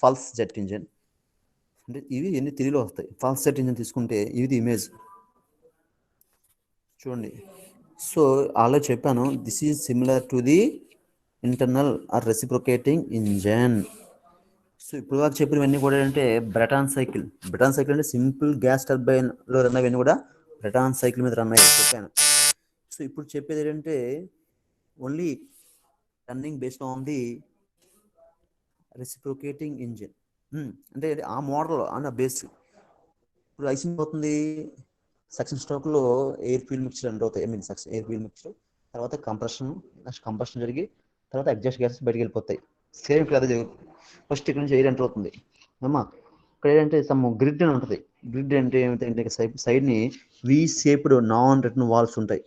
Pulse jet engine. అంటే ఇవి ఎన్ని తెలుగులో వస్తాయి. పల్స్ జెట్ ఇంజిన్ తీసుకుంటే ఇది ఇమేజ్ చూడండి. సో ఆల్రెడీ చెప్పాను, this is similar to the internal are reciprocating engine. So ఇప్పుడు వరకు చెప్పినవన్నీ కూడా ఏంటంటే బ్రెటాన్ సైకిల్. బ్రెటాన్ సైకిల్ అంటే సింపుల్ గ్యాస్ టర్బైన్లో రన్ అయ్యవన్నీ కూడా బ్రెటాన్ సైకిల్ మీద రన్ అయ్యాయి చెప్పాను. సో ఇప్పుడు చెప్పేది ఏంటంటే only running based on the reciprocating engine. అంటే ఆ మోడల్ అన్న బేస్. ఇప్పుడు ఐసింగ్ అవుతుంది సక్షన్ స్ట్రోక్లో ఎయిర్ ఫ్యూల్ మిక్చర్ అంటే అవుతాయి. I mean air fuel mixture, తర్వాత కంప్రెషన్, నెక్స్ట్ కంప్రెషన్ జరిగి తర్వాత ఎగ్జాస్ట్ గ్యాసెస్ బయటికి వెళ్ళిపోతాయి. సేమ్ ఇక్కడ అదే జరుగుతుంది. ఫస్ట్ ఇక్కడ నుంచి ఎయిర్ ఎంటర్ అవుతుంది అమ్మా. ఇక్కడ ఏంటంటే సమ్ గ్రిడ్ అని ఉంటుంది. గ్రిడ్ అంటే ఏమిటంటే సైడ్ని V shaped non return walls ఉంటాయి.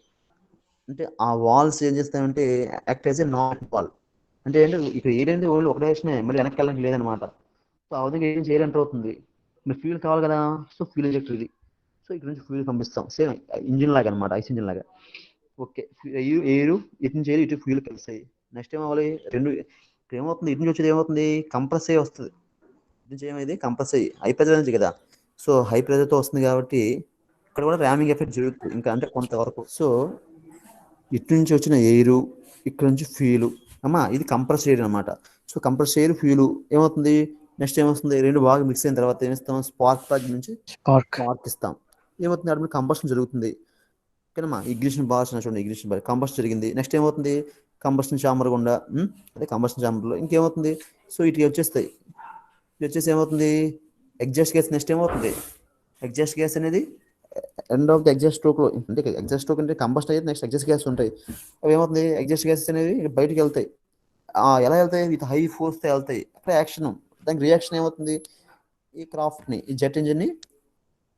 అంటే ఆ వాల్స్ ఏం చేస్తాయంటే act as a non wall. అంటే ఏంటంటే ఇక్కడ ఎయిర్ అనేది ఓన్లీ ఒక డైరెక్షనే, మళ్ళీ వెనక్కి వెళ్ళడానికి లేదనమాట. సో ఆ విధంగా ఏం ఎయిర్ ఎంటర్ అవుతుంది. మీరు ఫ్యూల్ కావాలి కదా, సో ఫ్యూల్ ఇంజెక్టర్ ఇది. సో ఇక్కడ నుంచి ఫ్యూల్ పంపిస్తాం, సేమ్ ఇంజిన్ లాగా అనమాట, ఐస్ ఇంజిన్ లాగా. ఓకే, ఎయిర్ ఇటు నుంచి ఎయిర్ ఇటు ఫ్యూల్ కలిసాయి. నెక్స్ట్ ఏం అవ్వాలి, రెండు ఇక్కడ ఏమవుతుంది, ఇటు నుంచి వచ్చేది ఏమవుతుంది, కంప్రెస్ అయ్యి వస్తుంది. ఇటు నుంచి ఏమైంది, కంప్రెస్ అయ్యి హై ప్రెజర్ నుంచి కదా. సో హై ప్రెజర్తో వస్తుంది కాబట్టి ఇక్కడ కూడా ర్యామింగ్ ఎఫెక్ట్ జరుగుతుంది ఇంకా, అంటే కొంతవరకు. సో ఇటు నుంచి వచ్చిన ఎయిర్, ఇక్కడ నుంచి ఫ్యూలు అమ్మా, ఇది కంప్రెస్ ఎయిర్ అనమాట. సో కంప్రెస్ ఎయిర్ ఫ్యూలు ఏమవుతుంది, నెక్స్ట్ ఏమొస్తుంది, రెండు బాగా మిక్స్ అయిన తర్వాత ఏమిస్తాం, స్పార్క్ ప్లగ్ నుంచి స్పార్క్ ఇస్తాం. ఏమవుతుంది, అక్కడ కంబషన్ జరుగుతుంది. ఓకేనమ్మా, ఇగ్నిషన్ బాగా చూడండి, ఇగ్నిషన్ బాగా కంబషన్ జరిగింది. నెక్స్ట్ ఏమవుతుంది, కంబషన్ చాంబర్ గుండా, అదే కంబషన్ చాంబర్లో ఇంకేమవుతుంది, సో ఇటు వచ్చేస్తాయి. ఇటు వచ్చేసి ఏమవుతుంది, ఎగ్జాస్ట్ గ్యాస్. నెక్స్ట్ ఏమవుతుంది, ఎగ్జాస్ట్ గ్యాస్ అనేది ఎండ్ ఆఫ్ ది ఎగ్జాస్ట్ స్ట్రోక్లో, అంటే ఎగ్జాస్ట్ స్ట్రోక్ అంటే కంబస్ట్ అయితే నెక్స్ట్ ఎగ్జాస్ట్ గ్యాస్ ఉంటాయి. అవి ఏమవుతుంది, ఎగ్జాస్ట్ గ్యాసెస్ అనేవి బయటికి వెళ్తాయి. ఎలా వెళ్తాయి, విత్ హై ఫోర్స్తో వెళ్తాయి. అక్కడ యాక్షన్, దానికి రియాక్షన్ ఏమవుతుంది, ఈ క్రాఫ్ట్ని, ఈ జెట్ ఇంజిన్ని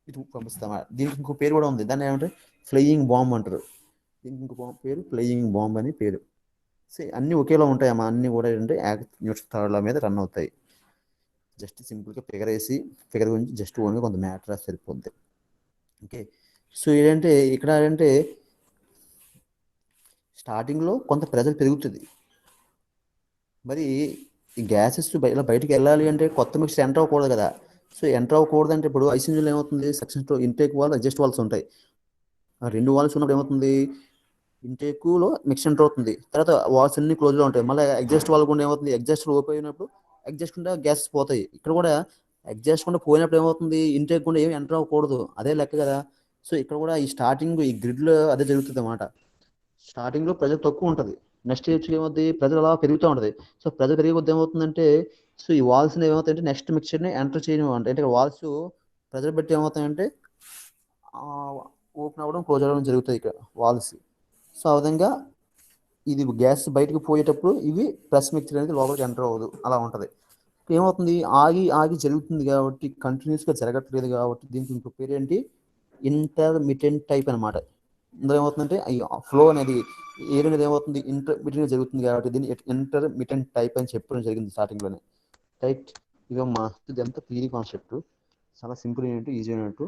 ఇటు పంపిస్తామా. దీనికి ఇంకో పేరు కూడా ఉంది, దాన్ని ఏమంటే ఫ్లయింగ్ బాంబ్ అంటారు. దీనికి ఇంకో పేరు ఫ్లయింగ్ బాంబ్ అని పేరు. సో అన్నీ ఒకేలా ఉంటాయమ్మా, అన్నీ కూడా ఏంటంటే న్యూటన్ థర్డ్ లా మీద రన్ అవుతాయి. జస్ట్ సింపుల్గా ఫిగర్ గురించి జస్ట్ ఓన్గా కొంత మ్యాటర్ రాసి సరిపోద్ది. ఓకే, సో ఏంటంటే ఇక్కడ ఏంటంటే స్టార్టింగ్లో కొంత ప్రెజర్ పెరుగుతుంది. మరి ఈ గ్యాసెస్ ఇలా బయటికి వెళ్ళాలి అంటే కొత్త మిక్సర్ ఎంటర్ అవ్వకూడదు కదా. సో ఎంటర్ అవ్వకూడదు అంటే ఇప్పుడు ఐస్ ఇంజిన్లో ఏమవుతుంది, suction intake valve, exhaust valves ఉంటాయి. ఆ రెండు వాల్స్ ఉన్నప్పుడు ఏమవుతుంది, ఇంటేక్లో మిక్స్ ఎంటర్ అవుతుంది, తర్వాత వాల్స్ అన్ని క్లోజ్లో ఉంటాయి. మళ్ళీ ఎగ్జాస్ట్ వాల్ కూడా ఏమవుతుంది, ఎగ్జాస్ట్ ఓపెన్ అయినప్పుడు ఎగ్జాస్ట్ కూడా గ్యాసెస్ పోతాయి. ఇక్కడ కూడా ఎగ్జాస్ట్ కూడా పోయినప్పుడు ఏమవుతుంది, ఇంటేక్ కూడా ఏమి ఎంటర్ అవ్వకూడదు, అదే లెక్క కదా. సో ఇక్కడ కూడా ఈ స్టార్టింగ్ ఈ గ్రిడ్లో అదే జరుగుతుంది అన్నమాట. స్టార్టింగ్లో ప్రెజర్ తక్కువ ఉంటుంది, నెక్స్ట్ వచ్చి ఏమవుతుంది, ప్రెజర్ అలా పెరుగుతూ ఉంటుంది. సో ప్రెజర్ పెరిగే కొద్ది ఏమవుతుందంటే, సో ఈ వాల్స్ ఏమవుతాయంటే నెక్స్ట్ మిక్చర్ని ఎంటర్ చేయడం అంటే వాల్స్ ప్రెజర్ పెట్టి ఏమవుతాయంటే ఓపెన్ అవ్వడం, క్లోజ్ అవ్వడం జరుగుతుంది ఇక్కడ వాల్స్. సో ఆ విధంగా ఇది గ్యాస్ బయటకు పోయేటప్పుడు ఇవి ప్రెస్ మిక్చర్ అనేది లోపలికి ఎంటర్ అవ్వదు, అలా ఉంటుంది. ఏమవుతుంది, ఆగి ఆగి జరుగుతుంది కాబట్టి, కంటిన్యూస్గా జరగట్లేదు కాబట్టి దీనికి ఇంకో పేరు ఏంటి, ఇంటర్మిటెంట్ టైప్ అనమాట. ఇందులో ఏమవుతుందంటే ఈ ఫ్లో అనేది ఎయిర్ అనేది ఏమవుతుంది, ఇంటర్మిటెంట్గా జరుగుతుంది కాబట్టి దీన్ని ఇంటర్మిటెంట్ టైప్ అని చెప్పడం జరిగింది స్టార్టింగ్లోనే. రైట్, ఇక మా ఇదంతా థియరీ కాన్సెప్ట్, చాలా సింపుల్ అయినట్టు, ఈజీ అయినట్టు.